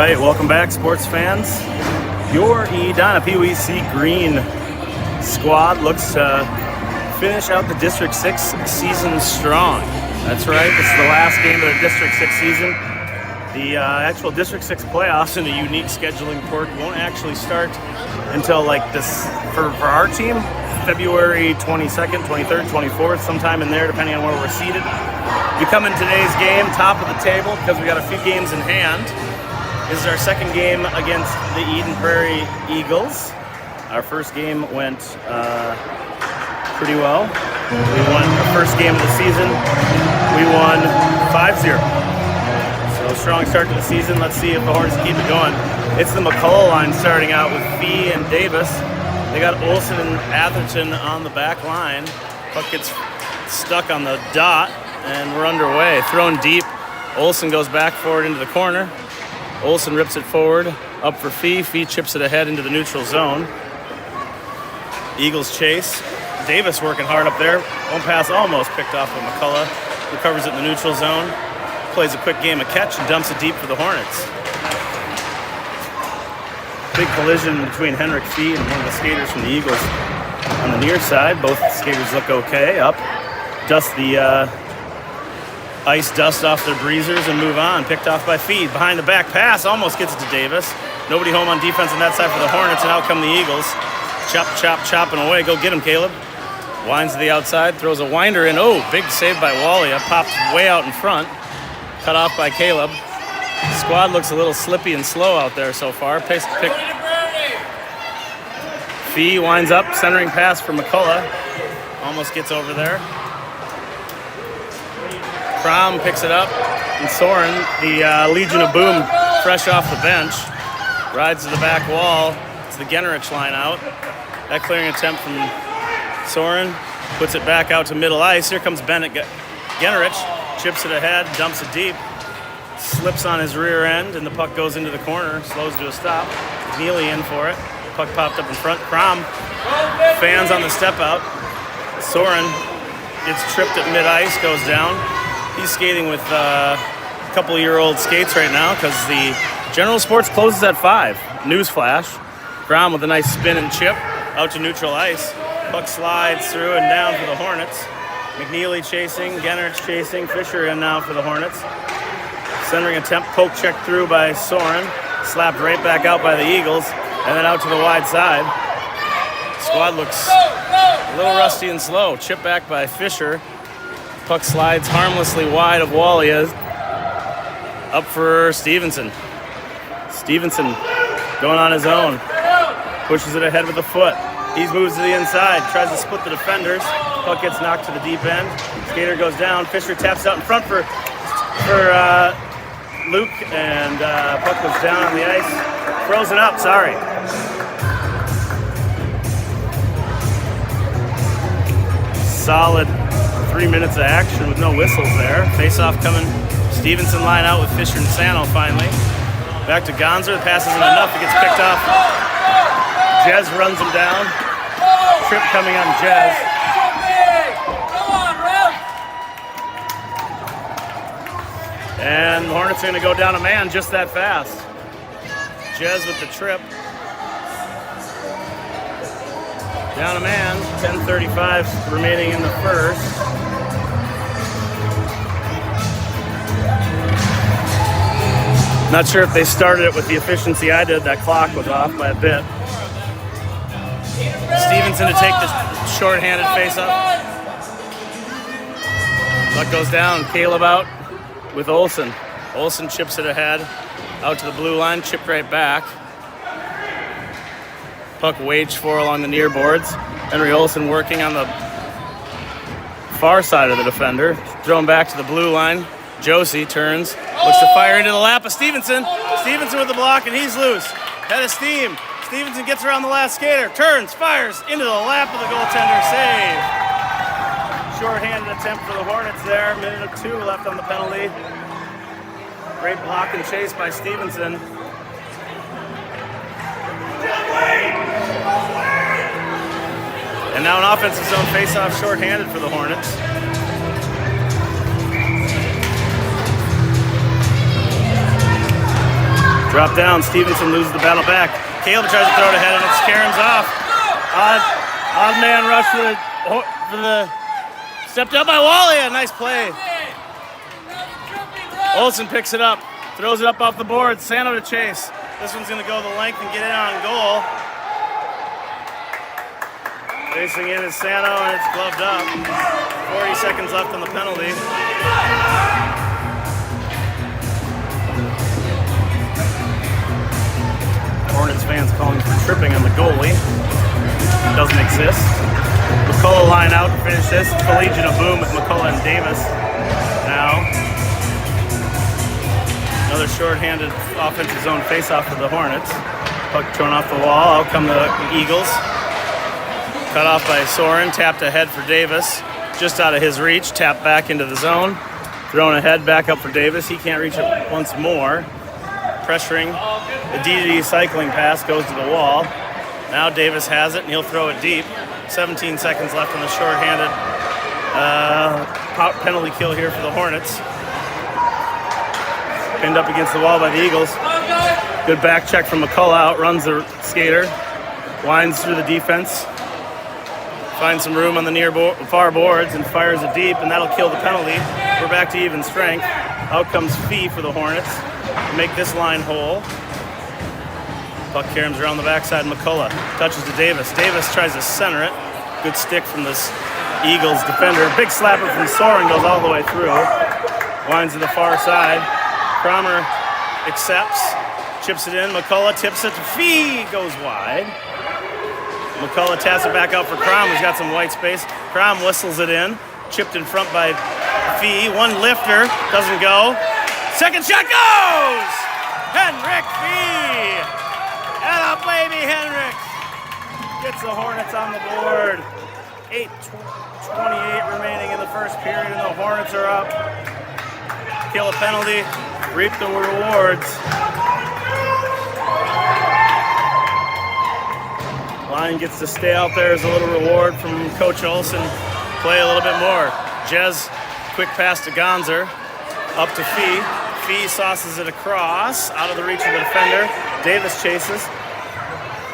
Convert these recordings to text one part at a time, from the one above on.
right, welcome back, sports fans. Your Edina PWC Green squad looks to finish out the District 6 season strong. That's right, this is the last game of the District 6 season. The actual District 6 playoffs in a unique scheduling quirk won't actually start until like this, for our team, February 22nd, 23rd, 24th, sometime in there, depending on where we're seated. We come in today's game, top of the table, because we got a few games in hand. This is our second game against the Eden Prairie Eagles. Our first game went pretty well. We won the first game of the season. We won 5-0. So strong start to the season. Let's see if the Hornets keep it going. It's the McCullough line starting out with Fee and Davis. They got Olson and Atherton on the back line. Puck gets stuck on the dot, and we're underway. Thrown deep. Olson goes back forward into the corner. Olson rips it forward, up for Fee. Fee chips it ahead into the neutral zone. Eagles chase. Davis working hard up there. One pass almost picked off by McCullough. Recovers it in the neutral zone. Plays a quick game of catch and dumps it deep for the Hornets. Big collision between Henrik Fee and one of the skaters from the Eagles on the near side. Both skaters look okay. Up. Dust the ice dust off their breezers and move on. Picked off by Fee. Behind the back pass. Almost gets it to Davis. Nobody home on defense on that side for the Hornets, and out come the Eagles. Chop, chop, chopping away. Go get him, Caleb. Winds to the outside. Throws a winder in. Oh, big save by Wally. Popped way out in front. Cut off by Caleb. Squad looks a little slippy and slow out there so far. Pick. Fee winds up. Centering pass for McCullough. Almost gets over there. Crom picks it up, and Soren, the Legion of Boom, fresh off the bench, rides to the back wall. It's the Genrich line out. That clearing attempt from Soren puts it back out to middle ice. Here comes Bennett. Genrich chips it ahead, dumps it deep, slips on his rear end, and the puck goes into the corner, slows to a stop. Neely in for it. Puck popped up in front. Crom fans on the step out. Soren gets tripped at mid-ice, goes down. He's skating with a couple-year-old skates right now because the General Sports closes at 5. Newsflash. Crom with a nice spin and chip out to neutral ice. Puck slides through and down for the Hornets. McNeely chasing, Genrich chasing, Fisher in now for the Hornets. Centering attempt, poke check through by Soren. Slapped right back out by the Eagles, and then out to the wide side. Squad looks a little rusty and slow. Chip back by Fisher. Puck slides harmlessly wide of Wally. Up for Stevenson. Stevenson going on his own. Pushes it ahead with a foot. He moves to the inside. Tries to split the defenders. Puck gets knocked to the deep end. Skater goes down. Fisher taps out in front for Luke. And puck goes down on the ice. Frozen up, sorry. Solid 3 minutes of action with no whistles there. Face-off coming. Stevenson line out with Fisher and Sano finally. Back to Gonzer. The pass isn't enough. It gets picked off. Jez runs him down. Trip coming on Jez. And the Hornets are going to go down a man just that fast. Jez with the trip. Down a man, 10:35 remaining in the first. Not sure if they started it with the efficiency I did. That clock was off by a bit. Stevenson to take the short-handed face-up. Puck goes down, Caleb out with Olson. Olson chips it ahead, out to the blue line, chipped right back. Puck waged for along the near boards. Henry Olson working on the far side of the defender. Thrown back to the blue line. Josie turns, looks to fire into the lap of Stevenson. Stevenson with the block, and he's loose. Head of steam. Stevenson gets around the last skater. Turns, fires into the lap of the goaltender. Save. Short-handed attempt for the Hornets there. Minute or 2 left on the penalty. Great block and chase by Stevenson. And now an offensive zone face-off short-handed for the Hornets. Drop down, Stevenson loses the battle back. Caleb tries to throw it ahead and it scares off. Odd man rush for the stepped up by Wally. A nice play. Olsen picks it up, throws it up off the board. Sano to chase. This one's going to go the length and get in on goal. Racing in is Sano and it's gloved up. 40 seconds left on the penalty. Hornets fans calling for tripping on the goalie. Doesn't exist. McCullough line out to finish this. It's the Legion of Boom with McCullough and Davis now. Another short-handed offensive zone face-off for the Hornets. Puck thrown off the wall. Out come the Eagles. Cut off by Soren. Tapped ahead for Davis. Just out of his reach. Tapped back into the zone. Thrown ahead, back up for Davis. He can't reach it once more. Pressuring. The DD cycling pass goes to the wall. Now Davis has it, and he'll throw it deep. 17 seconds left on the short-handed penalty kill here for the Hornets. Pinned up against the wall by the Eagles. Good back check from McCullough. Outruns the skater. Winds through the defense. Finds some room on the far boards and fires it deep, and that'll kill the penalty. We're back to even strength. Out comes Fee for the Hornets to make this line whole. Puck caroms around the backside. McCullough touches to Davis. Davis tries to center it. Good stick from this Eagles defender. Big slapper from Soren goes all the way through. Winds to the far side. Cromer accepts. Chips it in. McCullough tips it to Fee. Goes wide. McCullough taps it back out for Crom, who's got some white space. Crom whistles it in. Chipped in front by Fee. One lifter. Doesn't go. Second shot goes! Henrik Fee! And a baby Henrik gets the Hornets on the board. 8:28 remaining in the first period, and the Hornets are up. Kill a penalty, reap the rewards. Line gets to stay out there as a little reward from Coach Olsen. Play a little bit more. Jez, quick pass to Gonzer. Up to Fee. Fee sauces it across, out of the reach of the defender. Davis chases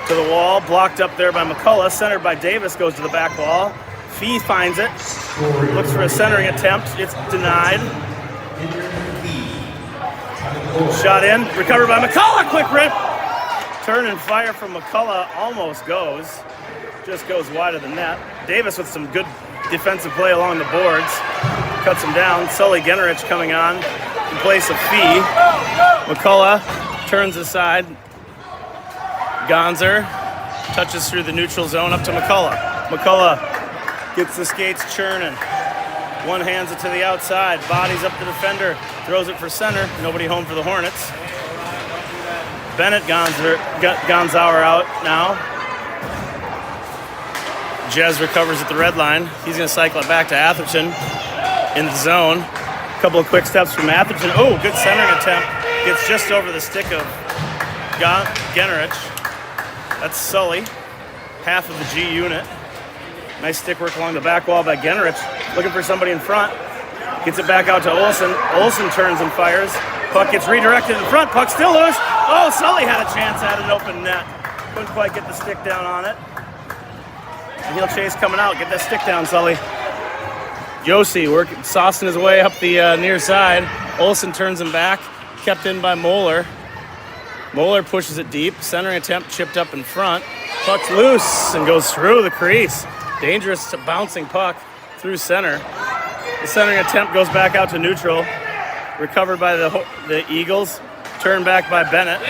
to the wall, blocked up there by McCullough. Centered by Davis, goes to the back wall. Fee finds it, looks for a centering attempt. It's denied. Shot in, recovered by McCullough. Quick rip. Turn and fire from McCullough almost goes. Just goes wide of the net. Davis with some good defensive play along the boards. Cuts him down. Sully Genrich coming on in place of Fee. McCullough turns aside. Gonzer touches through the neutral zone up to McCullough. McCullough gets the skates churning. One hands it to the outside. Bodies up the defender. Throws it for center. Nobody home for the Hornets. Bennett Gonzauer out now. Jez recovers at the red line. He's going to cycle it back to Atherton in the zone. A couple of quick steps from Atherton. Oh, good centering attempt. Gets just over the stick of Genrich. That's Sully, half of the G unit. Nice stick work along the back wall by Genrich. Looking for somebody in front. Gets it back out to Olsen. Olsen turns and fires. Puck gets redirected in front. Puck still loose. Oh, Sully had a chance at an open net. Couldn't quite get the stick down on it. And heel chase coming out. Get that stick down, Sully. Yossi saucing his way up the near side. Olsen turns him back. Kept in by Moeller. Moeller pushes it deep. Centering attempt chipped up in front. Puck's loose and goes through the crease. Dangerous bouncing puck through center. The centering attempt goes back out to neutral. Recovered by the Eagles. Turned back by Bennett.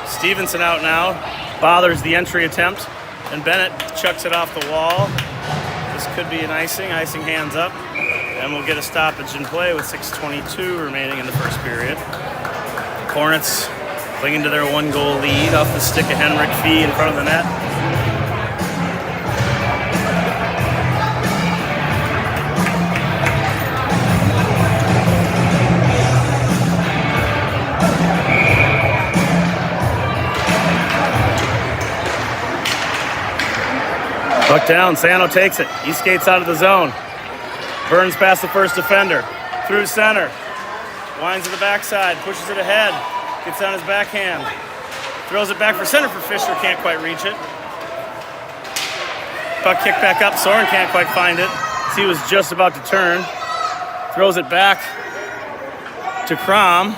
Stevenson out now. Bothers the entry attempt. And Bennett chucks it off the wall. This could be an icing. Icing hands up. And we'll get a stoppage in play with 6:22 remaining in the first period. Hornets clinging to their 1-goal lead off the stick of Henrik Fee in front of the net. Puck down, Sano takes it. He skates out of the zone. Burns past the first defender. Through center. winds to the backside, pushes it ahead, gets on his backhand, throws it back for center for Fisher, can't quite reach it. Puck kicked back up, Soren can't quite find it. He was just about to turn. Throws it back to Crom.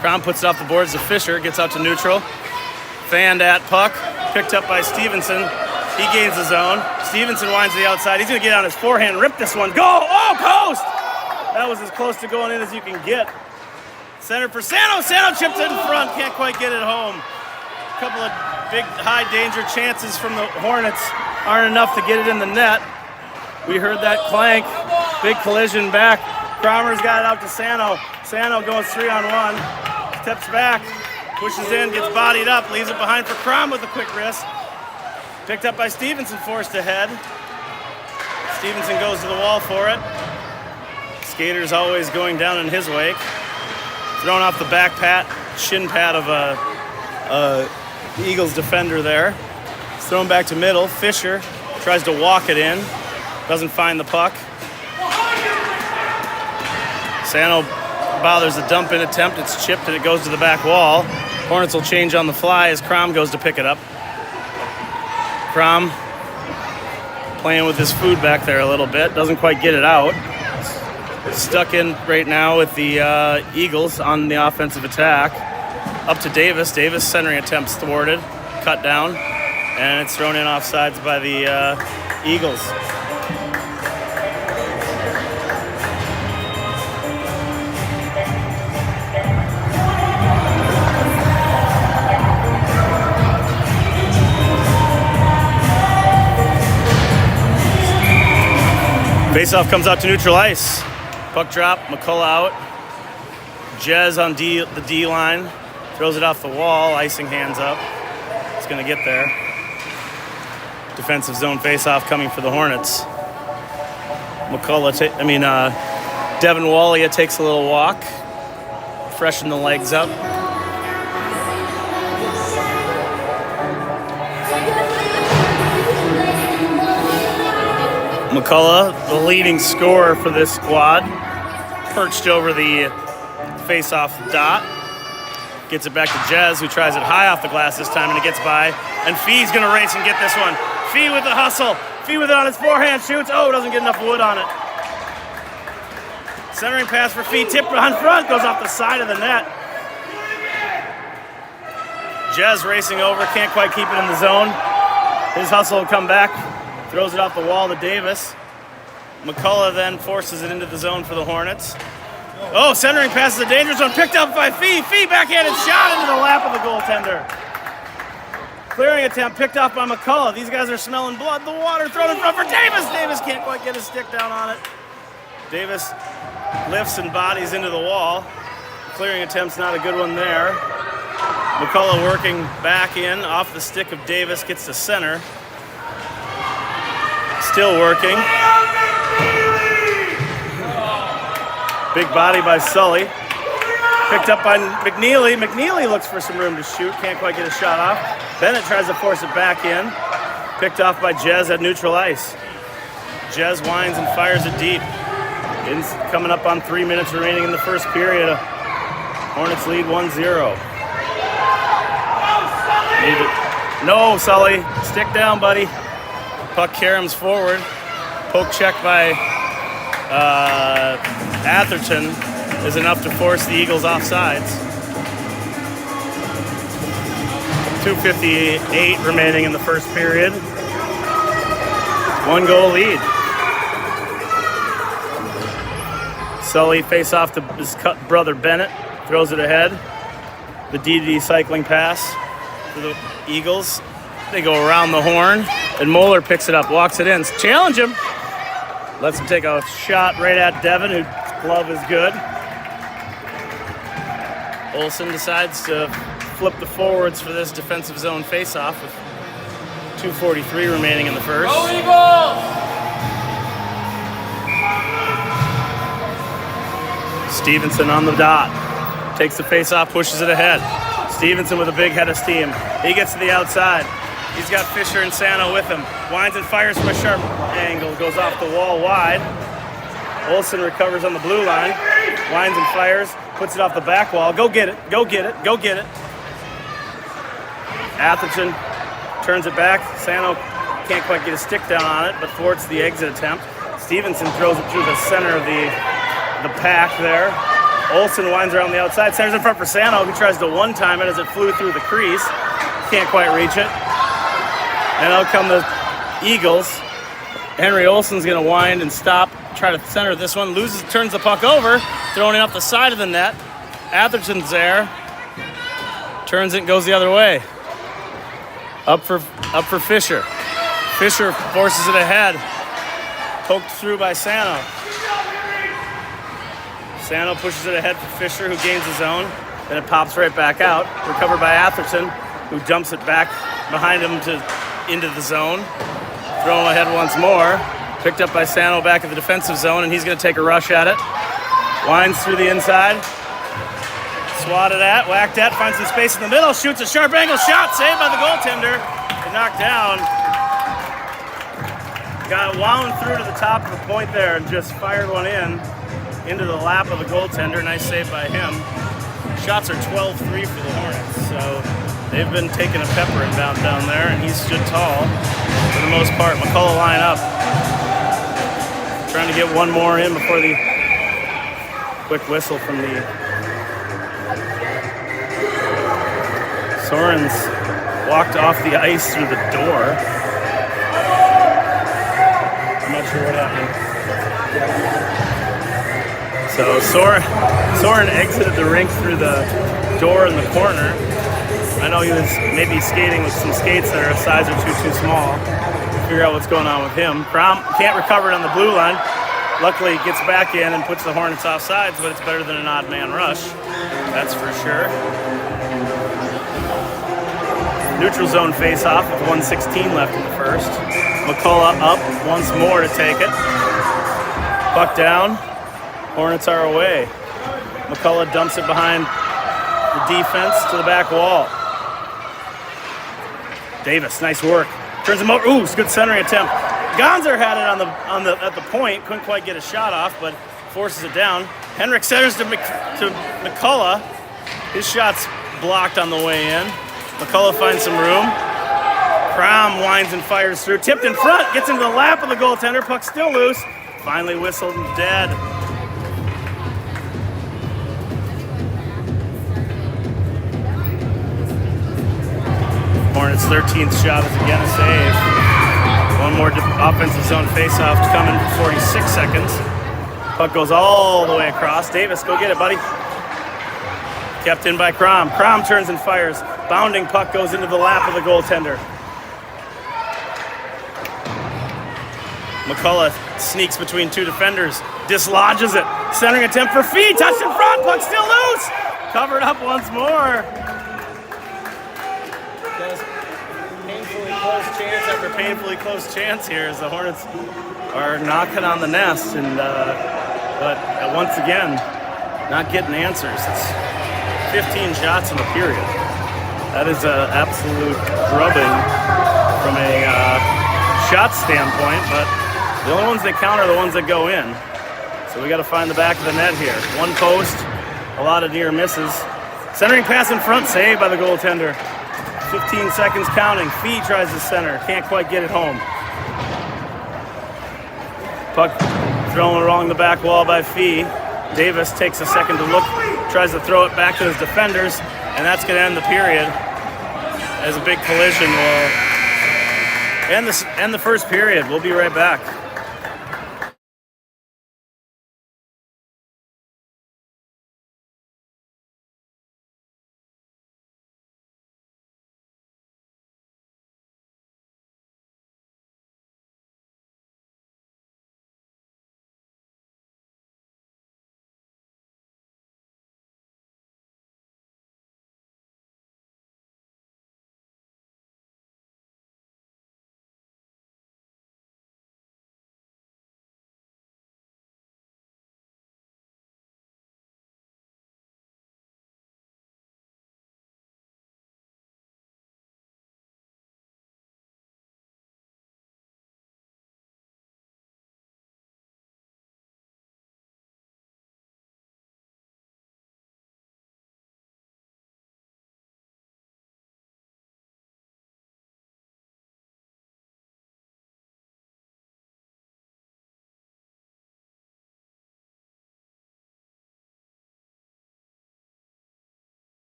Crom puts it off the boards to Fisher, gets out to neutral. Fanned at puck, picked up by Stevenson. He gains the zone. Stevenson winds to the outside. He's gonna get on his forehand, rip this one, go! Oh, post! That was as close to going in as you can get. Center for Sano. Sano chips it in front, can't quite get it home. A couple of big high danger chances from the Hornets aren't enough to get it in the net. We heard that clank, big collision back. Cromer's got it out to Sano. Sano goes 3-on-1, steps back, pushes in, gets bodied up, leaves it behind for Crom with a quick wrist. Picked up by Stevenson, forced ahead. Stevenson goes to the wall for it. Skater's always going down in his wake. Thrown off the back shin pad of a Eagles defender there. It's thrown back to middle. Fisher tries to walk it in. Doesn't find the puck. Sano bothers the dump-in attempt. It's chipped and it goes to the back wall. Hornets will change on the fly as Crom goes to pick it up. Crom playing with his food back there a little bit. Doesn't quite get it out. Stuck in right now with the Eagles on the offensive attack. Up to Davis. Davis centering attempts thwarted. Cut down. And it's thrown in offsides by the Eagles. Faceoff comes out to neutral ice. Puck drop, McCullough out. Jez on the D line. Throws it off the wall, icing hands up. It's gonna get there. Defensive zone faceoff coming for the Hornets. Devin Wallia takes a little walk. Freshen the legs up. McCullough, the leading scorer for this squad, perched over the face-off dot. Gets it back to Jez, who tries it high off the glass this time, and it gets by. And Fee's going to race and get this one. Fee with the hustle. Fee with it on his forehand, shoots. Oh, doesn't get enough wood on it. Centering pass for Fee, tipped on front, goes off the side of the net. Jez racing over, can't quite keep it in the zone. His hustle will come back. Throws it off the wall to Davis. McCullough then forces it into the zone for the Hornets. Oh, centering pass is a dangerous one. Picked up by Fee. Fee backhanded shot into the lap of the goaltender. Clearing attempt picked off by McCullough. These guys are smelling blood. The water thrown in front for Davis. Davis can't quite get his stick down on it. Davis lifts and bodies into the wall. Clearing attempt's not a good one there. McCullough working back in off the stick of Davis, gets to center. Still working. Big body by Sully. Picked up by McNeely. McNeely looks for some room to shoot. Can't quite get a shot off. Bennett tries to force it back in. Picked off by Jez at neutral ice. Jez winds and fires it deep. It's coming up on 3 minutes remaining in the first period. Hornets lead 1-0. No, Sully. Stick down, buddy. Puck caroms forward. Poke check by Atherton is enough to force the Eagles offsides. 2:58 remaining in the first period. 1-goal lead. Sully face off to his brother Bennett. Throws it ahead. The DD cycling pass for the Eagles. They go around the horn, and Moeller picks it up, walks it in. Challenge him. Lets him take a shot right at Devin, whose glove is good. Olsen decides to flip the forwards for this defensive zone faceoff with 2:43 remaining in the first. Go Eagles! Stevenson on the dot. Takes the faceoff, pushes it ahead. Stevenson with a big head of steam. He gets to the outside. He's got Fisher and Sano with him. Winds and fires from a sharp angle. Goes off the wall wide. Olsen recovers on the blue line. winds and fires, puts it off the back wall. Go get it, go get it, go get it. Atherton turns it back. Sano can't quite get a stick down on it, but thwarts the exit attempt. Stevenson throws it through the center of the pack there. Olsen winds around the outside, centers in front for Sano, who tries to one-time it as it flew through the crease. Can't quite reach it. And out come the Eagles. Henry Olsen's gonna wind and stop, try to center this one, loses, turns the puck over, throwing it up the side of the net. Atherton's there, turns it and goes the other way. Up for Fisher. Fisher forces it ahead, poked through by Sano. Sano pushes it ahead for Fisher, who gains his own. Then it pops right back out, recovered by Atherton, who dumps it back behind him into the zone. Thrown ahead once more. Picked up by Sano back at the defensive zone, and he's going to take a rush at it. Winds through the inside. Swatted at, whacked at, finds some space in the middle, shoots a sharp angle shot, saved by the goaltender. And knocked down. Got wound through to the top of the point there and just fired one into the lap of the goaltender. Nice save by him. Shots are 12-3 for the Hornets, so they've been taking a peppering down there, and he stood tall for the most part. McCullough line up. Trying to get one more in before the quick whistle from the Sorens walked off the ice through the door. I'm not sure what happened. So Soren exited the rink through the door in the corner. I know he was maybe skating with some skates that are a size or two too small. Figure out what's going on with him. Crom can't recover it on the blue line. Luckily, gets back in and puts the Hornets off sides, but it's better than an odd man rush. That's for sure. Neutral zone face-off with 1:16 left in the first. McCullough up once more to take it. Puck down. Hornets are away. McCullough dumps it behind the defense to the back wall. Davis, nice work. Turns him over. Ooh, it's a good centering attempt. Gonzer had it at the point. Couldn't quite get a shot off, but forces it down. Henrik centers to McCullough. His shot's blocked on the way in. McCullough finds some room. Crom winds and fires through. Tipped in front, gets into the lap of the goaltender. Puck still loose. Finally whistled and dead. Hornets' 13th shot is again a save. One more offensive zone faceoff to come in for 46 seconds. Puck goes all the way across. Davis, go get it, buddy. Kept in by Crom. Crom turns and fires. Bounding puck goes into the lap of the goaltender. McCullough sneaks between two defenders. Dislodges it. Centering attempt for Fee. Touched in front. Puck still loose. Covered up once more. Painfully close chance after painfully close chance here as the Hornets are knocking on the nest, and but once again, not getting answers. It's 15 shots in the period. That is an absolute drubbing from a shot standpoint, but the only ones that count are the ones that go in. So we got to find the back of the net here. One post, a lot of near misses. Centering pass in front, saved by the goaltender. 15 seconds counting. Fee tries to center. Can't quite get it home. Puck thrown along the back wall by Fee. Davis takes a second to look, tries to throw it back to his defenders, and that's going to end the period as a big collision will end the first period. We'll be right back.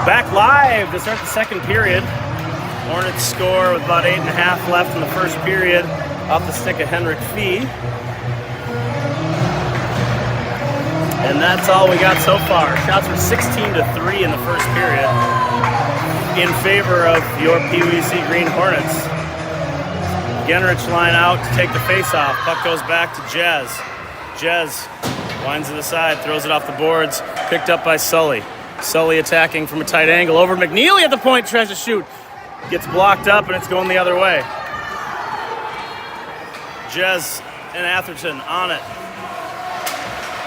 Back live to start the second period. Hornets score with about 8.5 left in the first period off the stick of Henrik Fee. And that's all we got so far. Shots were 16-3 in the first period in favor of your PWC Green Hornets. Genrich line out to take the face-off. Puck goes back to Jez. Jez winds to the side, throws it off the boards, picked up by Sully. Sully attacking from a tight angle over McNeely at the point, tries to shoot. Gets blocked up and it's going the other way. Jez and Atherton on it.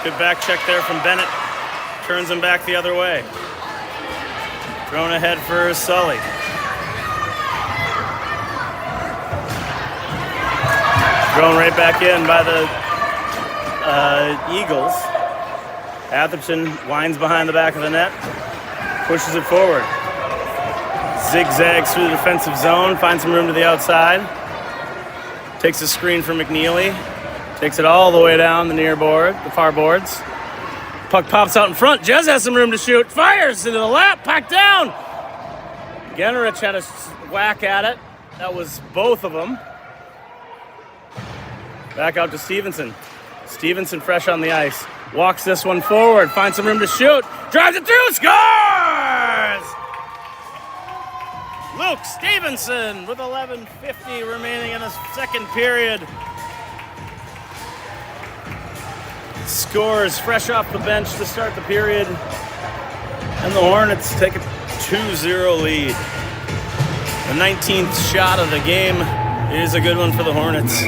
Good back check there from Bennett. Turns him back the other way. Thrown ahead for Sully. Thrown right back in by the Eagles. Atherton winds behind the back of the net. Pushes it forward. Zigzags through the defensive zone. Finds some room to the outside. Takes a screen for McNeely. Takes it all the way down the near board, the far boards. Puck pops out in front. Jez has some room to shoot. Fires into the lap. Puck down. Genrich had a whack at it. That was both of them. Back out to Stevenson. Stevenson fresh on the ice. Walks this one forward. Finds some room to shoot. Drives it through. Scores! Luke Stevenson with 11:50 remaining in the second period. Scores fresh off the bench to start the period. And the Hornets take a 2-0 lead. The 19th shot of the game is a good one for the Hornets.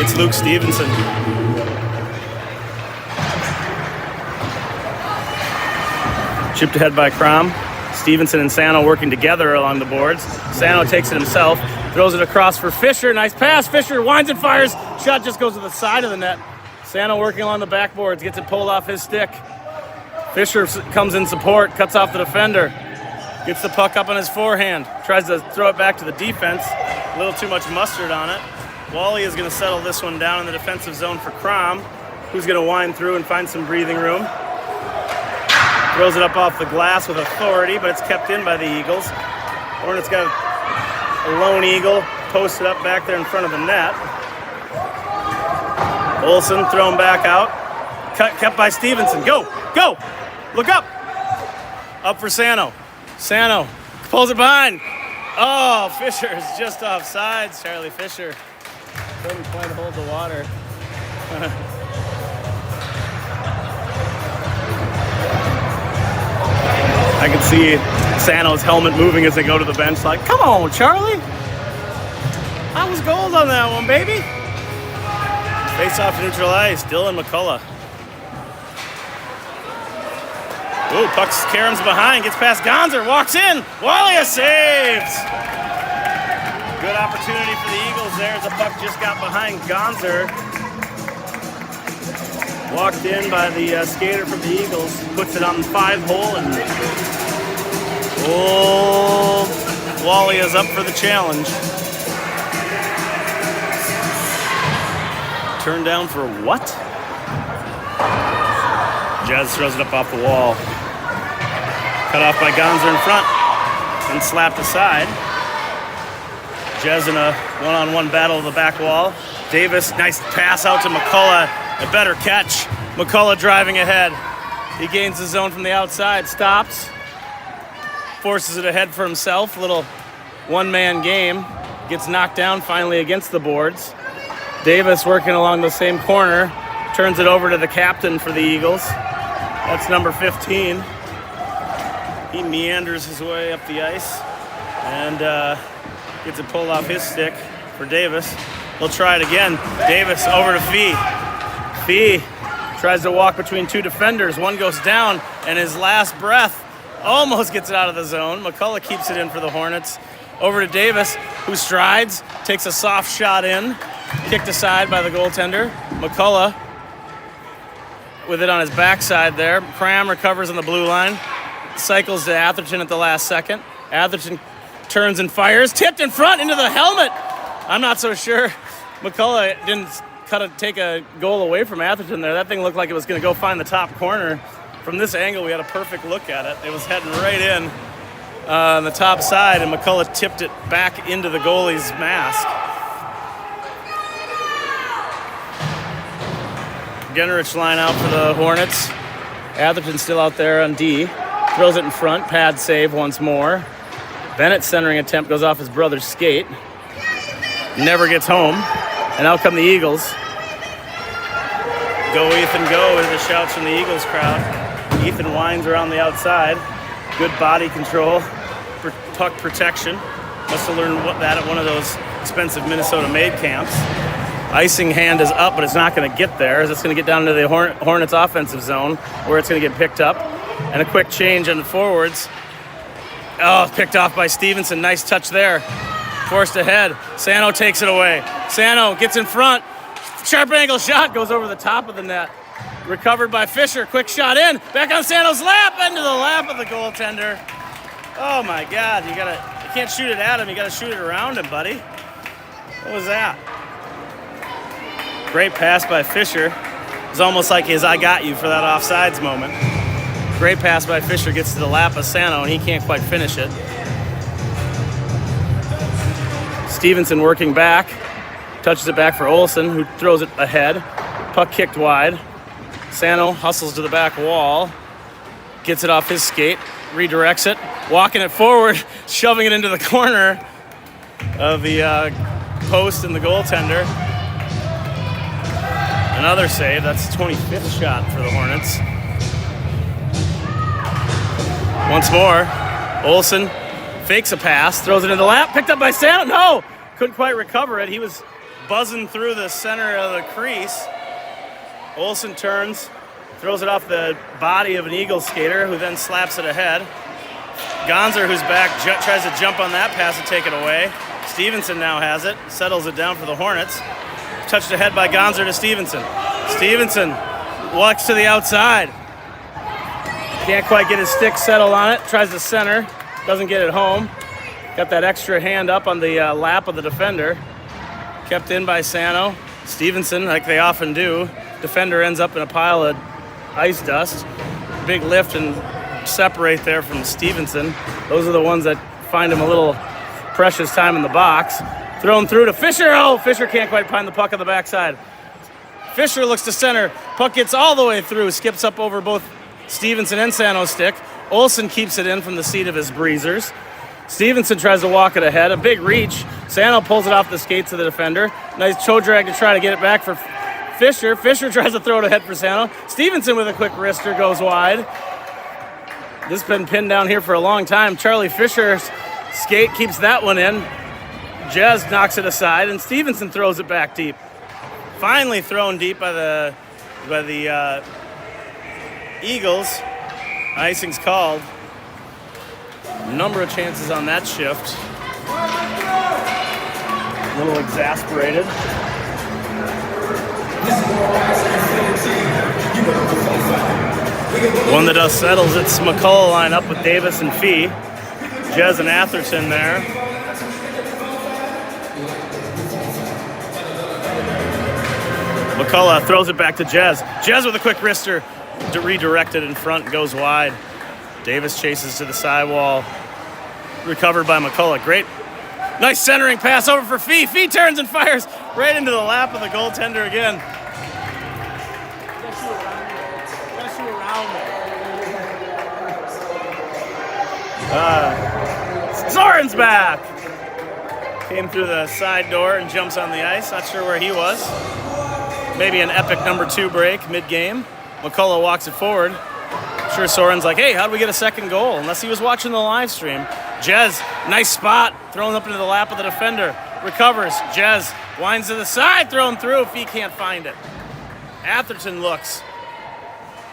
It's Luke Stevenson. Chipped ahead by Crom. Stevenson and Sano working together along the boards. Sano takes it himself, throws it across for Fisher. Nice pass. Fisher winds and fires. Shot just goes to the side of the net. Sano working along the backboards, gets it pulled off his stick. Fisher comes in support, cuts off the defender. Gets the puck up on his forehand. Tries to throw it back to the defense. A little too much mustard on it. Wally is going to settle this one down in the defensive zone for Crom, who's going to wind through and find some breathing room. Throws it up off the glass with authority, but it's kept in by the Eagles. Hornets got a lone Eagle posted up back there in front of the net. Olsen thrown back out. Kept by Stevenson. Go! Go! Look up! Up for Sano. Sano pulls it behind. Oh, Fisher is just off sides. Charlie Fisher couldn't quite hold the water. I can see Sano's helmet moving as they go to the bench like, come on, Charlie. I was gold on that one, baby. Face off to neutral ice, Dylan McCullough. Ooh, puck's Karam's behind, gets past Gonzer, walks in. Walia saves. Good opportunity for the Eagles there as the puck just got behind Gonzer. Walked in by the skater from the Eagles, puts it on the 5-hole, and Walia's up for the challenge. Turned down for what? Jez throws it up off the wall. Cut off by Gonzer in front and slapped aside. Jez in a one-on-one battle of the back wall. Davis, nice pass out to McCullough. A better catch. McCullough driving ahead. He gains the zone from the outside, stops, forces it ahead for himself. Little one-man game. Gets knocked down finally against the boards. Davis working along the same corner. Turns it over to the captain for the Eagles. That's number 15. He meanders his way up the ice and gets it pulled off his stick for Davis. He'll try it again. Davis over to Fee. Fee tries to walk between two defenders. One goes down, and his last breath almost gets it out of the zone. McCullough keeps it in for the Hornets. Over to Davis, who strides, takes a soft shot in. Kicked aside by the goaltender. McCullough with it on his backside there. Cram recovers on the blue line. Cycles to Atherton at the last second. Atherton turns and fires. Tipped in front into the helmet. I'm not so sure McCullough didn't take a goal away from Atherton there. That thing looked like it was going to go find the top corner. From this angle, we had a perfect look at it. It was heading right in. on the top side, and McCullough tipped it back into the goalie's mask. Genrich line out for the Hornets. Atherton still out there on D. Throws it in front, pad save once more. Bennett's centering attempt goes off his brother's skate. Never gets home. And out come the Eagles. Go Ethan, go is the shouts from the Eagles crowd. Ethan winds around the outside. Good body control, puck protection. Must have learned that at one of those expensive Minnesota-made camps. Icing hand is up, but it's not going to get there. It's going to get down to the Hornets' offensive zone, where it's going to get picked up. And a quick change on the forwards. Oh, picked off by Stevenson. Nice touch there. Forced ahead. Sano takes it away. Sano gets in front. Sharp angle shot goes over the top of the net. Recovered by Fisher. Quick shot in. Back on Sano's lap. Into the lap of the goaltender. Oh my God! You can't shoot it at him. You got to shoot it around him, buddy. What was that? Great pass by Fisher. It was almost like his "I got you" for that offsides moment. Great pass by Fisher, gets to the lap of Sano, and he can't quite finish it. Stevenson working back, touches it back for Olsen, who throws it ahead. Puck kicked wide. Sano hustles to the back wall, gets it off his skate, redirects it, walking it forward, shoving it into the corner of the post and the goaltender. Another save. That's the 25th shot for the Hornets. Once more, Olsen fakes a pass, throws it in the lap, picked up by Sano. No! Couldn't quite recover it. He was buzzing through the center of the crease. Olsen turns, throws it off the body of an Eagles skater, who then slaps it ahead. Gonzer, who's back, tries to jump on that pass and take it away. Stevenson now has it, settles it down for the Hornets. Touched ahead by Gonzer to Stevenson. Stevenson walks to the outside. Can't quite get his stick settled on it. Tries to center. Doesn't get it home. Got that extra hand up on the lap of the defender. Kept in by Sano. Stevenson, like they often do. Defender ends up in a pile of ice dust. Big lift and separate there from Stevenson. Those are the ones that find him a little precious time in the box. Thrown through to Fisher. Oh, Fisher can't quite find the puck on the backside. Fisher looks to center. Puck gets all the way through. Skips up over both Stevenson and Sano's stick. Olsen keeps it in from the seat of his breezers. Stevenson tries to walk it ahead. A big reach. Sano pulls it off the skates of the defender. Nice toe drag to try to get it back for Fisher. Fisher tries to throw it ahead for Sano. Stevenson with a quick wrister goes wide. This has been pinned down here for a long time. Charlie Fisher's skate keeps that one in. Jez knocks it aside, and Stevenson throws it back deep. Finally thrown deep by the Eagles. Icing's called. Number of chances on that shift. A little exasperated. When the dust settles, it's McCullough line up with Davis and Fee. Jez and Atherton there. McCullough throws it back to Jez. Jez with a quick wrister. Redirected in front, goes wide. Davis chases to the sidewall. Recovered by McCullough. Great. Nice centering pass over for Fee. Fee turns and fires right into the lap of the goaltender again. Soren's back. Came through the side door and jumps on the ice. Not sure where he was. Maybe an epic number 2 break mid-game. McCullough walks it forward. I'm sure Soren's like, hey, how'd we get a second goal? Unless he was watching the live stream. Jez, nice spot. Thrown up into the lap of the defender. Recovers. Jez winds to the side. Thrown through if he can't find it. Atherton looks.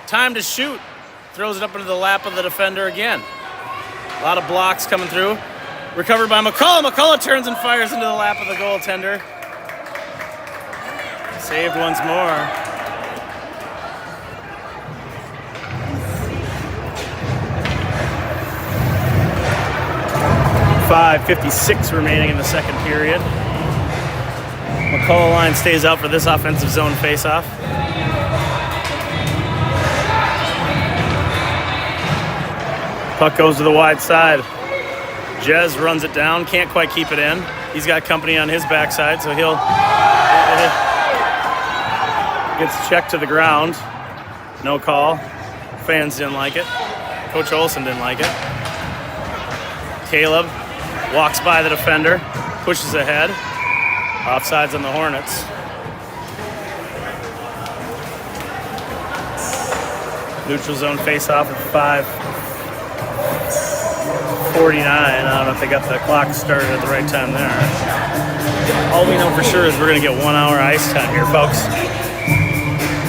Time to shoot. Throws it up into the lap of the defender again. A lot of blocks coming through. Recovered by McCullough. McCullough turns and fires into the lap of the goaltender. Saved once more. 5:56 remaining in the second period. McCullough line stays out for this offensive zone faceoff. Puck goes to the wide side. Jez runs it down, can't quite keep it in. He's got company on his backside, so he'll gets checked to the ground. No call. Fans didn't like it. Coach Olson didn't like it. Caleb walks by the defender, pushes ahead. Offsides on the Hornets. Neutral zone face-off at 5:49. I don't know if they got the clock started at the right time there. All we know for sure is we're going to get 1 hour ice time here, folks.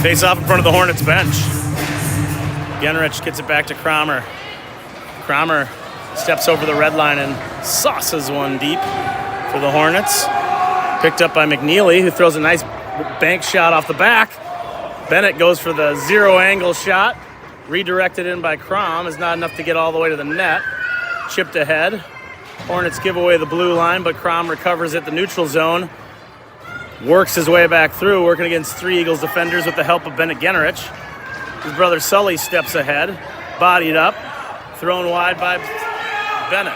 Face-off in front of the Hornets bench. Genrich gets it back to Cromer. Cromer steps over the red line and sauces one deep for the Hornets. Picked up by McNeely, who throws a nice bank shot off the back. Bennett goes for the zero angle shot. Redirected in by Crom is not enough to get all the way to the net. Chipped ahead. Hornets give away the blue line, but Crom recovers at the neutral zone. Works his way back through, working against three Eagles defenders with the help of Bennett Genrich. His brother Sully steps ahead, bodied up, thrown wide by Bennett.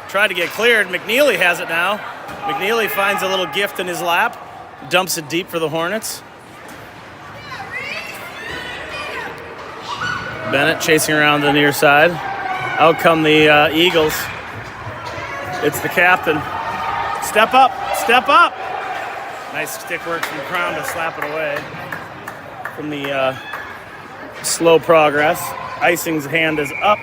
Tried to get cleared. McNeely has it now. McNeely finds a little gift in his lap, dumps it deep for the Hornets. Bennett chasing around the near side. Out come the Eagles. It's the captain. Step up, step up. Nice stick work from Crown to slap it away from the slow progress. Icing's hand is up.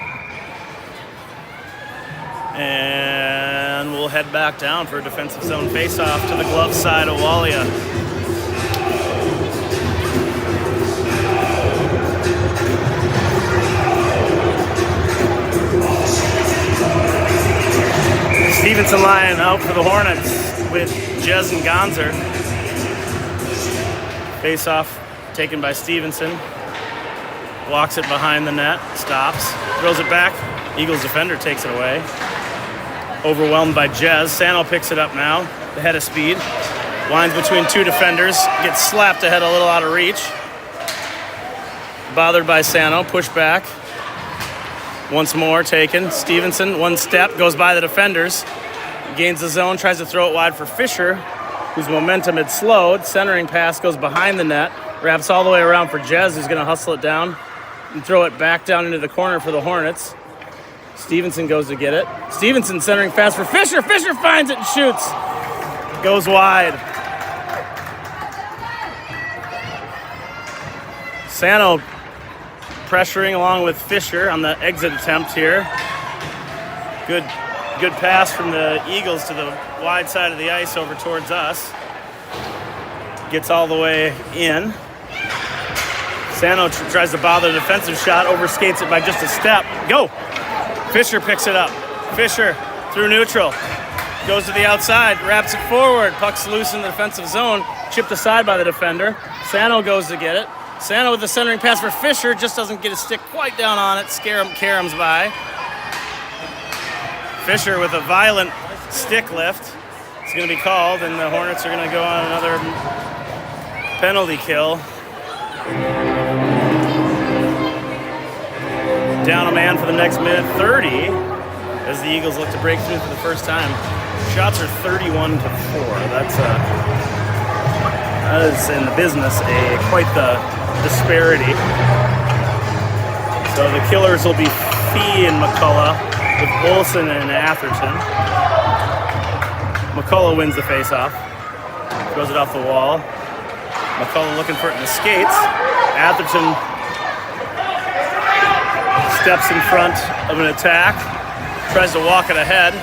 And we'll head back down for a defensive zone face-off to the glove side of Walia. Stevenson lying out for the Hornets with Jez and Gonzer. Face-off taken by Stevenson. Walks it behind the net, stops, throws it back. Eagles defender takes it away. Overwhelmed by Jez. Sano picks it up now, the head of speed. Winds between two defenders, gets slapped ahead a little out of reach. Bothered by Sano, push back. Once more taken. Stevenson, one step, goes by the defenders. Gains the zone, tries to throw it wide for Fisher, whose momentum had slowed. Centering pass goes behind the net. Wraps all the way around for Jez, who's going to hustle it down and throw it back down into the corner for the Hornets. Stevenson goes to get it. Stevenson centering pass for Fisher. Fisher finds it and shoots. Goes wide. Sano pressuring along with Fisher on the exit attempt here. Good pass from the Eagles to the wide side of the ice over towards us. Gets all the way in. Sano tries to bother the defensive shot, overskates it by just a step. Go! Fisher picks it up. Fisher through neutral. Goes to the outside, wraps it forward. Puck's loose in the defensive zone. Chipped aside by the defender. Sano goes to get it. Sano with the centering pass for Fisher. Just doesn't get his stick quite down on it. Karam's by. Fisher with a violent stick lift. It's going to be called, and the Hornets are going to go on another penalty kill. Down a man for the next minute 30 as the Eagles look to break through for the first time. Shots are 31-4. That is in the business quite the disparity. So the killers will be Fee and McCullough with Olson and Atherton. McCullough wins the faceoff. Throws it off the wall. McCullough looking for it in the skates. Atherton steps in front of an attack. Tries to walk it ahead.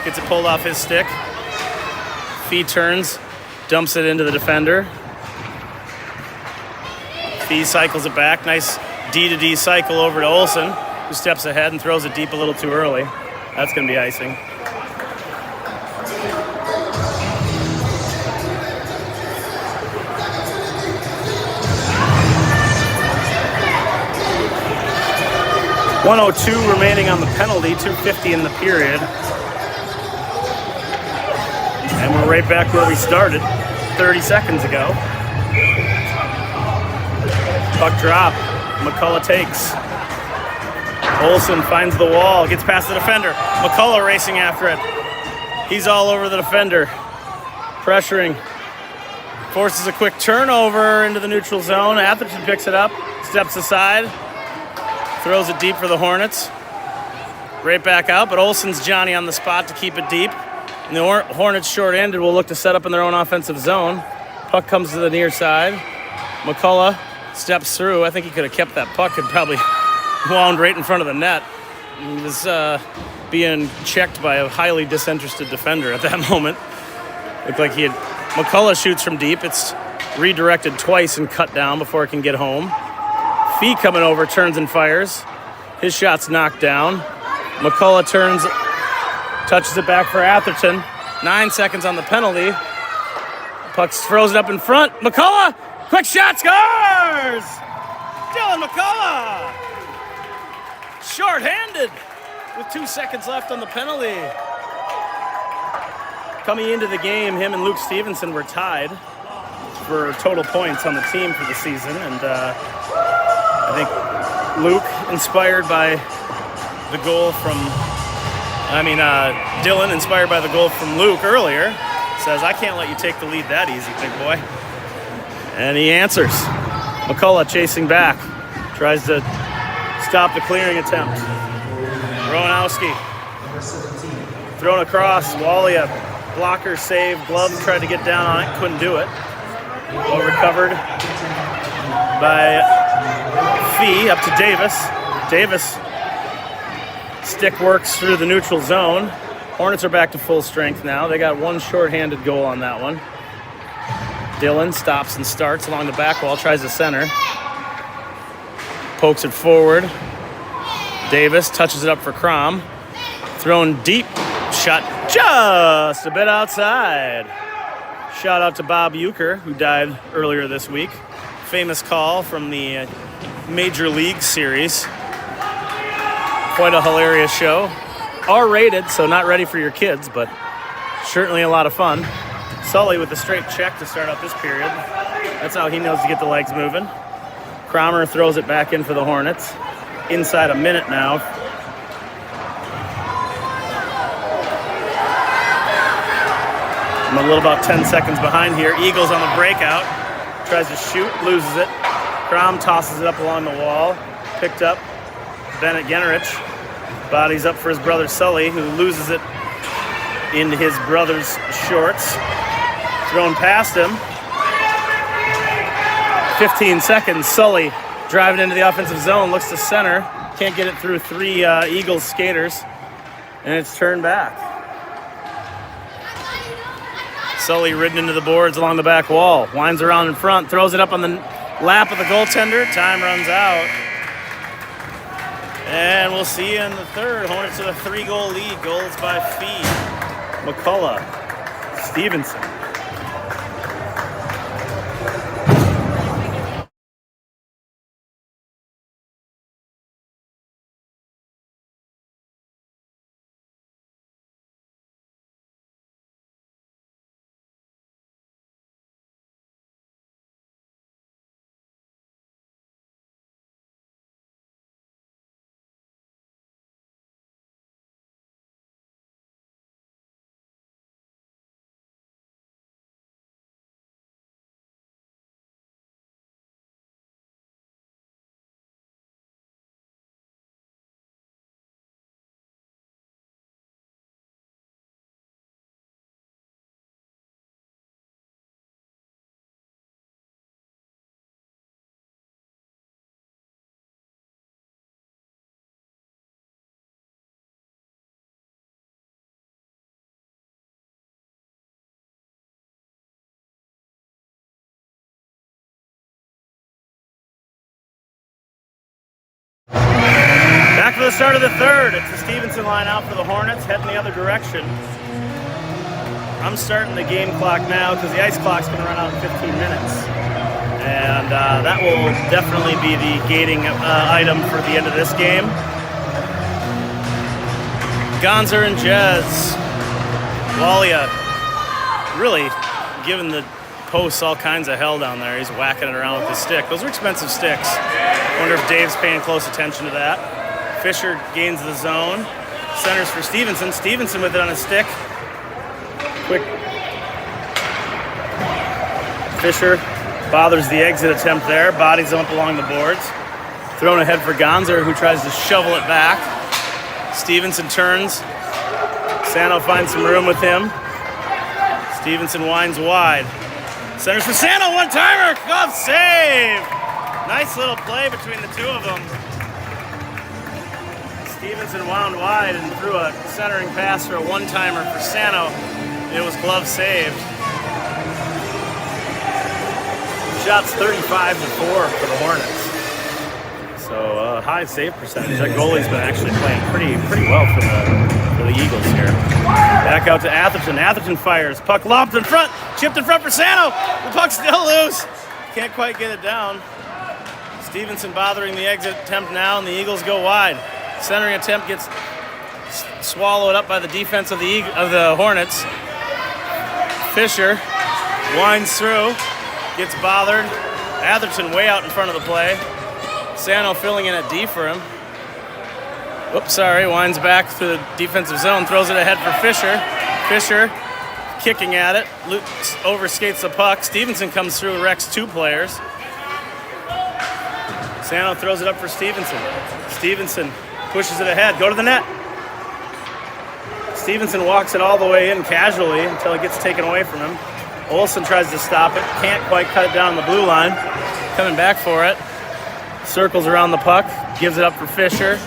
Gets it pulled off his stick. Fee turns. Dumps it into the defender. Fee cycles it back. Nice D-to-D cycle over to Olson, who steps ahead and throws it deep a little too early. That's going to be icing. .102 remaining on the penalty, 2:50 in the period. And we're right back where we started 30 seconds ago. Puck drop. McCullough takes. Olsen finds the wall, gets past the defender. McCullough racing after it. He's all over the defender, pressuring. Forces a quick turnover into the neutral zone. Atherton picks it up, steps aside, throws it deep for the Hornets. Right back out, but Olsen's Johnny on the spot to keep it deep. And the Hornets short-ended will look to set up in their own offensive zone. Puck comes to the near side. McCullough steps through. I think he could have kept that puck and probably wound right in front of the net. He was being checked by a highly disinterested defender at that moment. Looked like McCullough shoots from deep. It's redirected twice and cut down before it can get home. Fee coming over, turns and fires. His shot's knocked down. McCullough turns, touches it back for Atherton. 9 seconds on the penalty. Puck throws it up in front. McCullough, quick shot, scores! Dylan McCullough! Short-handed with 2 seconds left on the penalty. Coming into the game, him and Luke Stevenson were tied for total points on the team for the season. And I think Luke, inspired by the goal from, Dylan, inspired by the goal from Luke earlier, says, I can't let you take the lead that easy, big boy. And he answers. McCullough chasing back, tries to stop the clearing attempt. Rowanowski thrown across. Walia, blocker save, glove tried to get down on it, couldn't do it. Well recovered by Fee up to Davis. Davis stick works through the neutral zone. Hornets are back to full strength now. They got one short-handed goal on that one. Dylan stops and starts along the back wall, tries to center. Pokes it forward. Davis touches it up for Crom. Thrown deep. Shot just a bit outside. Shout out to Bob Euchre, who died earlier this week. Famous call from the Major League Series. Quite a hilarious show. R-rated, so not ready for your kids, but certainly a lot of fun. Sully with a straight check to start out this period. That's how he knows to get the legs moving. Cromer throws it back in for the Hornets. Inside a minute now. I'm a little about 10 seconds behind here. Eagles on the breakout. Tries to shoot, loses it. Crom tosses it up along the wall. Picked up. Bennett Genrich bodies up for his brother Sully, who loses it into his brother's shorts. Thrown past him. 15 seconds. Sully driving into the offensive zone, looks to center. Can't get it through three Eagles skaters. And it's turned back. Sully ridden into the boards along the back wall. Winds around in front, throws it up on the lap of the goaltender. Time runs out. And we'll see you in the third. Hornets with a 3-goal lead. Goals by Fee, McCullough, Stevenson. Back for the start of the third. It's the Stevenson line out for the Hornets, heading the other direction. I'm starting the game clock now because the ice clock's going to run out in 15 minutes. And that will definitely be the gating item for the end of this game. Gonzer and Jez. Walia really giving the posts all kinds of hell down there. He's whacking it around with his stick. Those are expensive sticks. Wonder if Dave's paying close attention to that. Fisher gains the zone. Centers for Stevenson. Stevenson with it on his stick. Quick. Fisher bothers the exit attempt there. Bodies him up along the boards. Thrown ahead for Gonzer, who tries to shovel it back. Stevenson turns. Sano finds some room with him. Stevenson winds wide. Centers for Sano, one-timer, glove save! Nice little play between the two of them. Stevenson wound wide and threw a centering pass for a one-timer for Sano. It was glove saved. Shots 35-4 for the Hornets. So high save percentage. That goalie's been actually playing pretty well for the Eagles here. Back out to Atherton. Atherton fires. Puck lobbed in front. Chipped in front for Sano. The puck's still loose. Can't quite get it down. Stevenson bothering the exit attempt now, and the Eagles go wide. Centering attempt gets swallowed up by the defense of the Hornets. Fisher winds through. Gets bothered. Atherton way out in front of the play. Sano filling in at D for him. Oops, sorry. Winds back to the defensive zone. Throws it ahead for Fisher. Fisher kicking at it. Overskates the puck. Stevenson comes through and wrecks two players. Sano throws it up for Stevenson. Stevenson pushes it ahead. Go to the net. Stevenson walks it all the way in casually until it gets taken away from him. Olsen tries to stop it. Can't quite cut it down the blue line. Coming back for it. Circles around the puck. Gives it up for Fisher.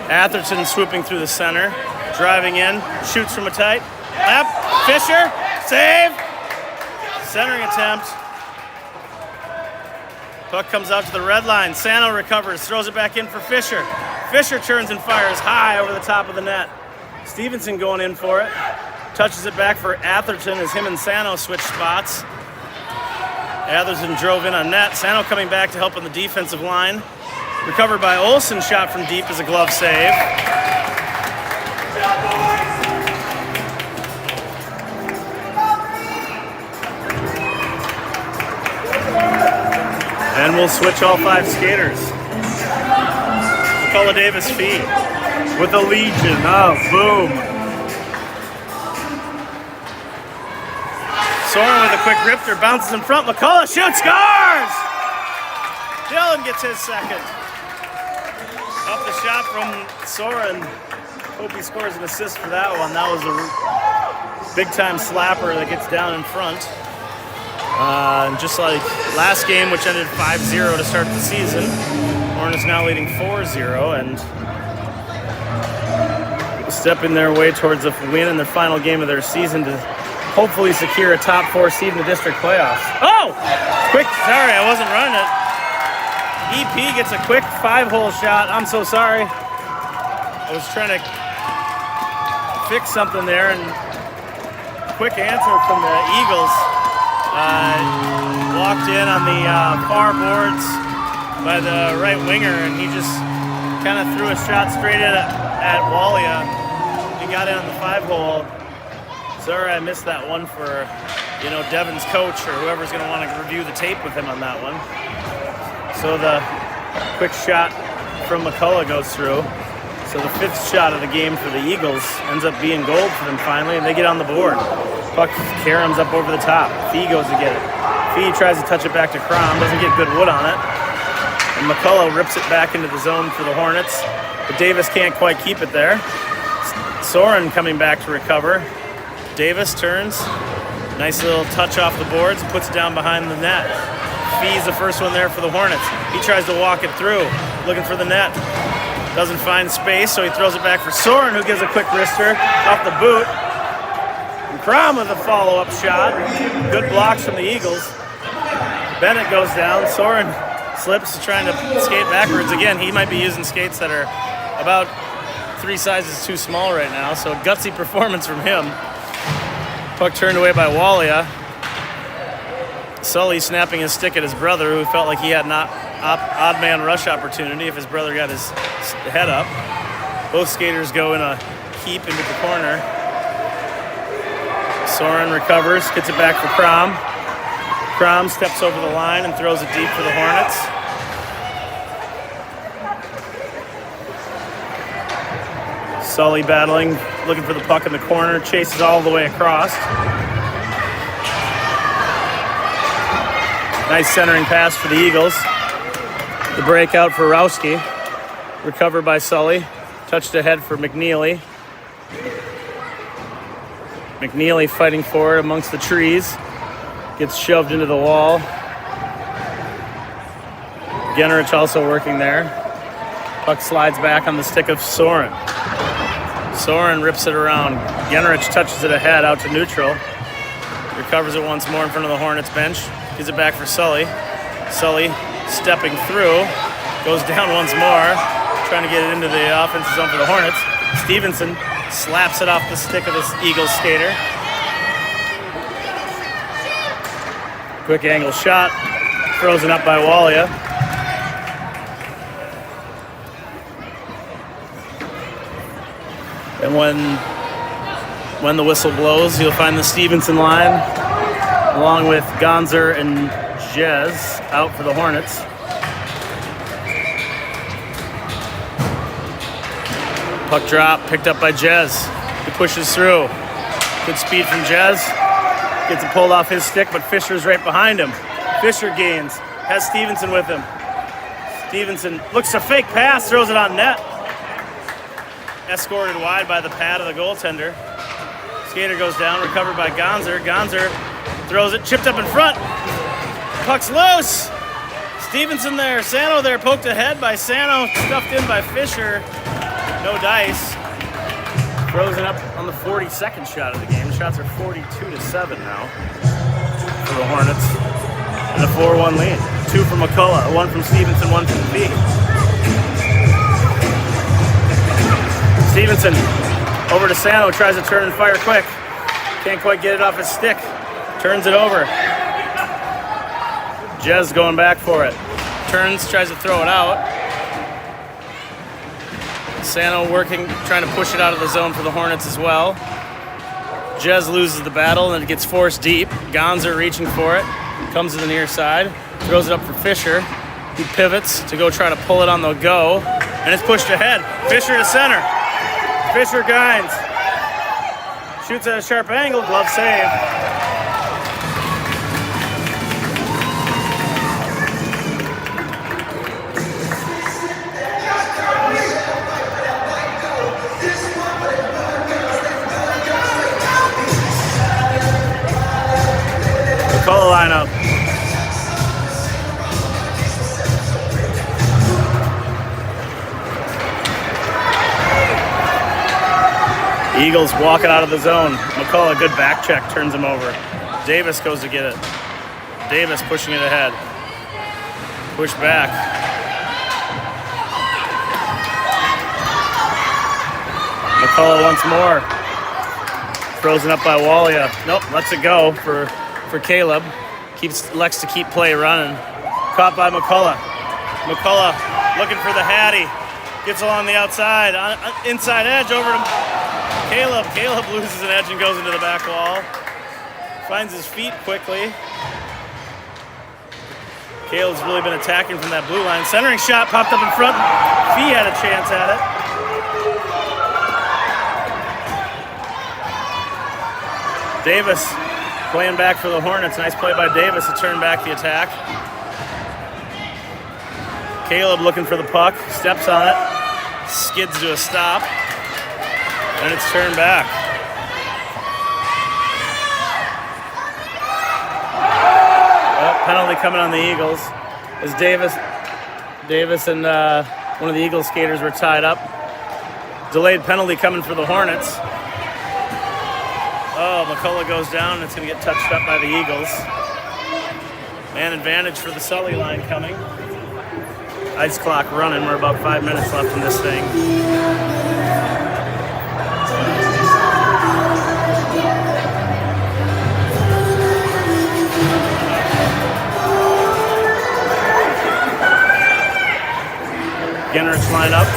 Atherton swooping through the center. Driving in. Shoots from a tight. Lap. Fisher. Save. Centering attempt. Puck comes out to the red line. Sano recovers. Throws it back in for Fisher. Fisher turns and fires high over the top of the net. Stevenson going in for it. Touches it back for Atherton as him and Sano switch spots. Atherton drove in on net. Sano coming back to help on the defensive line. Recovered by Olsen, shot from deep as a glove save. And we'll switch all five skaters. McCullough Davis feed with a Legion. Oh, boom. Soren with a quick rifter, bounces in front. McCullough shoots, scores! Dylan gets his second. Up the shot from Soren. Hope he scores an assist for that one. That was a big-time slapper that gets down in front. And just like last game, which ended 5-0 to start the season, Hornets now leading 4-0 and stepping their way towards a win in their final game of their season to hopefully secure a top 4 seed in the district playoffs. Oh! Quick, sorry, I wasn't running it. EP gets a quick 5-hole shot. I'm so sorry. I was trying to fix something there, and quick answer from the Eagles. Walked in on the far boards by the right winger, and he just kind of threw a shot straight at Walia. He got in on the 5-hole. Sorry, I missed that one for, Devon's coach or whoever's going to want to review the tape with him on that one. So the quick shot from McCullough goes through. So the 5th shot of the game for the Eagles ends up being gold for them finally, and they get on the board. Puck caroms up over the top. Fee goes to get it. Fee tries to touch it back to Crom, doesn't get good wood on it. And McCullough rips it back into the zone for the Hornets, but Davis can't quite keep it there. Soren coming back to recover. Davis turns, nice little touch off the boards, puts it down behind the net. Fee's the first one there for the Hornets. He tries to walk it through, looking for the net. Doesn't find space, so he throws it back for Soren, who gives a quick wrister off the boot. And Crom with a follow-up shot. Good blocks from the Eagles. Bennett goes down. Soren slips, trying to skate backwards. Again, he might be using skates that are about 3 sizes too small right now, so a gutsy performance from him. Puck turned away by Walia. Sully snapping his stick at his brother, who felt like he had an odd man rush opportunity if his brother got his head up. Both skaters go in a heap into the corner. Soren recovers, gets it back for Crom. Crom steps over the line and throws it deep for the Hornets. Sully battling, looking for the puck in the corner, chases all the way across. Nice centering pass for the Eagles. The breakout for Rowski. Recovered by Sully. Touched ahead for McNeely. McNeely fighting for it amongst the trees. Gets shoved into the wall. Genrich also working there. Puck slides back on the stick of Soren. Soren rips it around. Genrich touches it ahead out to neutral. Recovers it once more in front of the Hornets bench. Gives it back for Sully. Sully stepping through. Goes down once more. Trying to get it into the offensive zone for the Hornets. Stevenson slaps it off the stick of this Eagles skater. Quick angle shot. Frozen up by Walia. And when the whistle blows, you'll find the Stevenson line along with Gonzer and Jez out for the Hornets. Puck drop, picked up by Jez. He pushes through. Good speed from Jez. Gets it pulled off his stick, but Fisher's right behind him. Fisher gains, has Stevenson with him. Stevenson looks to fake pass, throws it on net. Escorted wide by the pad of the goaltender. Skater goes down, recovered by Gonzer. Gonzer throws it, chipped up in front. Puck's loose. Stevenson there, Sano there, poked ahead by Sano, stuffed in by Fisher. No dice. Frozen up on the 42nd shot of the game. The shots are 42-7 now for the Hornets. And a 4-1 lead. 2 from McCullough, 1 from Stevenson, 1 from B. Stevenson over to Sano, tries to turn and fire quick. Can't quite get it off his stick. Turns it over. Jez going back for it. Turns, tries to throw it out. Sano working, trying to push it out of the zone for the Hornets as well. Jez loses the battle and it gets forced deep. Gonzer reaching for it. Comes to the near side. Throws it up for Fisher. He pivots to go try to pull it on the go. And it's pushed ahead. Fisher to center. Fisher guides. Shoots at a sharp angle. Glove save. McCullough lineup. Eagles walking out of the zone. McCullough, good back check, turns him over. Davis goes to get it. Davis pushing it ahead. Push back. McCullough once more. Frozen up by Walia. Nope, lets it go for Caleb. Elects to keep play running. Caught by McCullough. McCullough looking for the Hattie. Gets along the outside. Inside edge over to Caleb. Caleb loses an edge and goes into the back wall. Finds his feet quickly. Caleb's really been attacking from that blue line. Centering shot popped up in front. Fee had a chance at it. Davis playing back for the Hornets. Nice play by Davis to turn back the attack. Caleb looking for the puck. Steps on it. Skids to a stop. And it's turned back. Penalty coming on the Eagles as Davis and one of the Eagles skaters were tied up. Delayed penalty coming for the Hornets. Oh, McCullough goes down and it's going to get touched up by the Eagles. Man advantage for the Sully line coming. Ice clock running. We're about 5 minutes left in this thing. Genrich line up.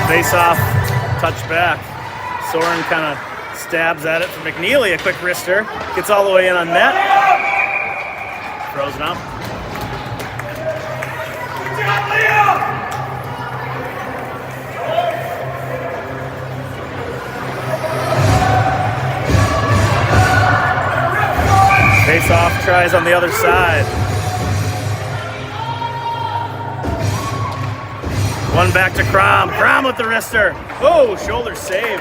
Face off, touch back. Soren kind of stabs at it for McNeely, a quick wrister. Gets all the way in on net. Throws it up. Face-off tries on the other side. One back to Crom. Crom with the wrister. Oh, shoulder save.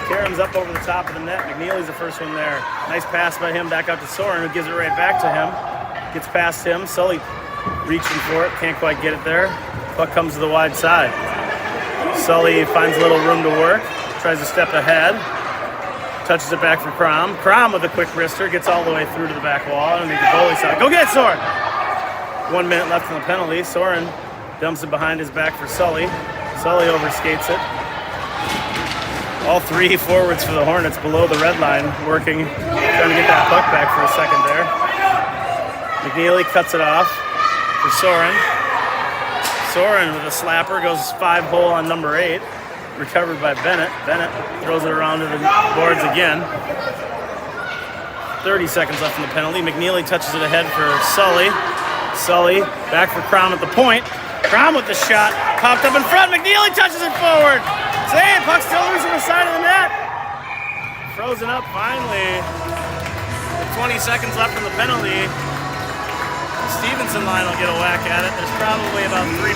Karam's up over the top of the net. McNeely's the first one there. Nice pass by him back out to Soren, who gives it right back to him. Gets past him. Sully reaching for it. Can't quite get it there. Puck comes to the wide side. Sully finds a little room to work. Tries to step ahead. Touches it back for Crom. Crom with a quick wrister. Gets all the way through to the back wall. Underneath the goalie side. Go get it, Soren! 1 minute left on the penalty. Soren dumps it behind his back for Sully. Sully overskates it. All three forwards for the Hornets below the red line working, trying to get that puck back for a second there. McNeely cuts it off for Soren. Soren with a slapper goes 5-hole on number 8. Recovered by Bennett. Bennett throws it around to the boards again. 30 seconds left in the penalty. McNeely touches it ahead for Sully. Sully back for Crom at the point. Crom with the shot. Popped up in front. McNeely touches it forward. Save. Puck still loose on the side of the net. Frozen up finally. 20 seconds left in the penalty. Stevenson line will get a whack at it. There's probably about 2.5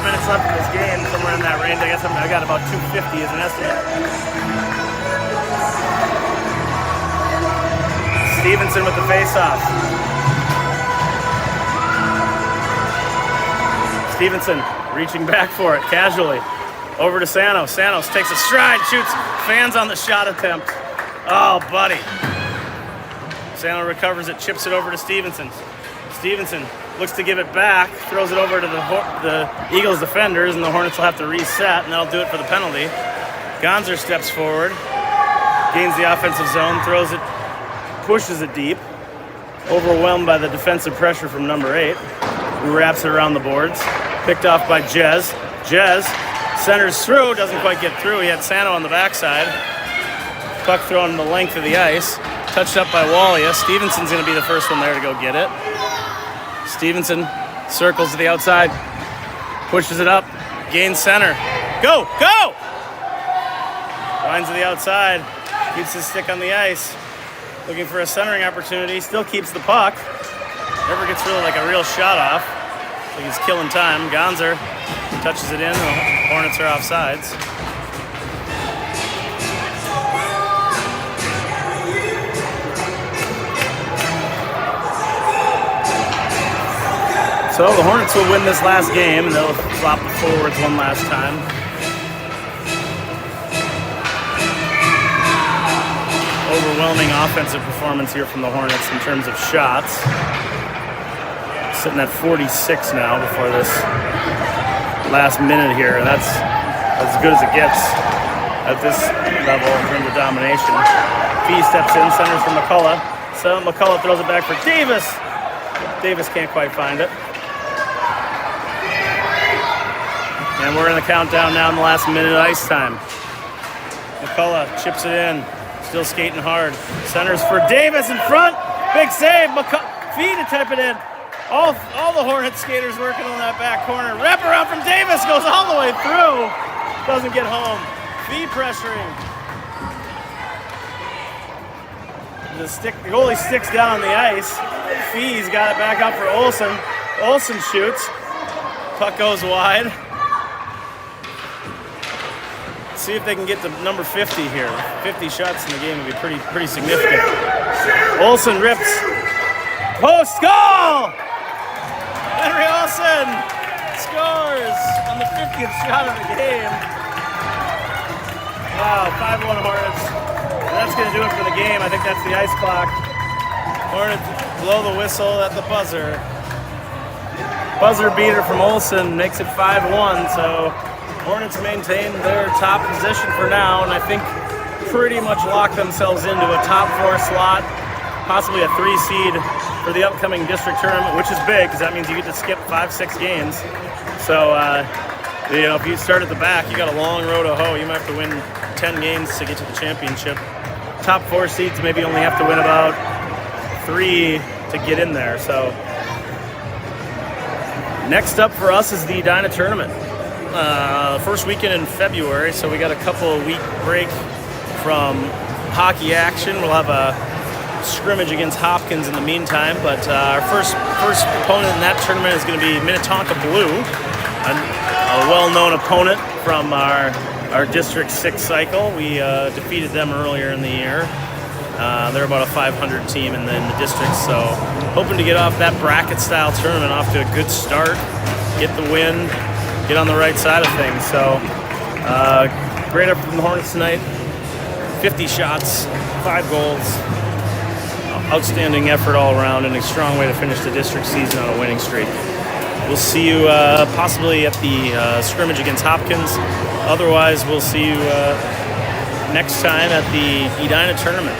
minutes left in this game, somewhere in that range. I guess I got about 250 as an estimate. Stevenson with the face-off. Stevenson reaching back for it casually. Over to Sanos. Sanos takes a stride, shoots, fans on the shot attempt. Oh, buddy. Sanos recovers it, chips it over to Stevenson. Stevenson looks to give it back, throws it over to the Eagles defenders, and the Hornets will have to reset, and that'll do it for the penalty. Gonzer steps forward, gains the offensive zone, throws it, pushes it deep, overwhelmed by the defensive pressure from number 8, who wraps it around the boards. Picked off by Jez. Jez centers through, doesn't quite get through. He had Sano on the backside. Puck thrown the length of the ice. Touched up by Walia. Stevenson's going to be the first one there to go get it. Stevenson circles to the outside. Pushes it up. Gains center. Go! Go! Lines to the outside. Keeps his stick on the ice. Looking for a centering opportunity. Still keeps the puck. Never gets really like a real shot off. Like he's killing time. Gonzer touches it in. The Hornets are offsides. So the Hornets will win this last game, and they'll flop the forwards one last time. Overwhelming offensive performance here from the Hornets in terms of shots. Sitting at 46 now before this last minute here. That's as good as it gets at this level in terms of domination. Fee steps in, centers for McCullough. So McCullough throws it back for Davis. Davis can't quite find it. And we're in the countdown now in the last minute of ice time. McCullough chips it in, still skating hard. Centers for Davis in front. Big save. Fee to tip it in. All the Hornets skaters working on that back corner. Wrap around from Davis, goes all the way through. Doesn't get home. Fee pressuring. The goalie sticks down on the ice. Fee's got it back up for Olsen. Olsen shoots. Puck goes wide. See if they can get to number 50 here. 50 shots in the game would be pretty significant. Olsen rips. Post goal! Henry Olsen scores on the 50th shot of the game. Wow, 5-1 Hornets. And that's going to do it for the game. I think that's the ice clock. Hornets blow the whistle at the buzzer. Buzzer beater from Olsen makes it 5-1, so Hornets maintain their top position for now, and I think pretty much lock themselves into a top 4 slot, possibly a 3 seed for the upcoming district tournament, which is big because that means you get to skip 5-6 games. So, if you start at the back, you got a long road to hoe. You might have to win 10 games to get to the championship. Top 4 seeds maybe only have to win about 3 to get in there. So next up for us is the Edina tournament. First weekend in February, so we got a couple of week break from hockey action. We'll have a scrimmage against Hopkins in the meantime, but our first opponent in that tournament is going to be Minnetonka Blue, a well-known opponent from our District 6 cycle. We defeated them earlier in the year. They're about a 500 team in the district, so hoping to get off that bracket-style tournament off to a good start, get the win, get on the right side of things. So great up from the Hornets tonight. 50 shots, 5 goals. Outstanding effort all around, and a strong way to finish the district season on a winning streak. We'll see you possibly at the scrimmage against Hopkins. Otherwise, we'll see you next time at the Edina tournament.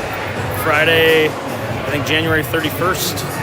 Friday, I think January 31st.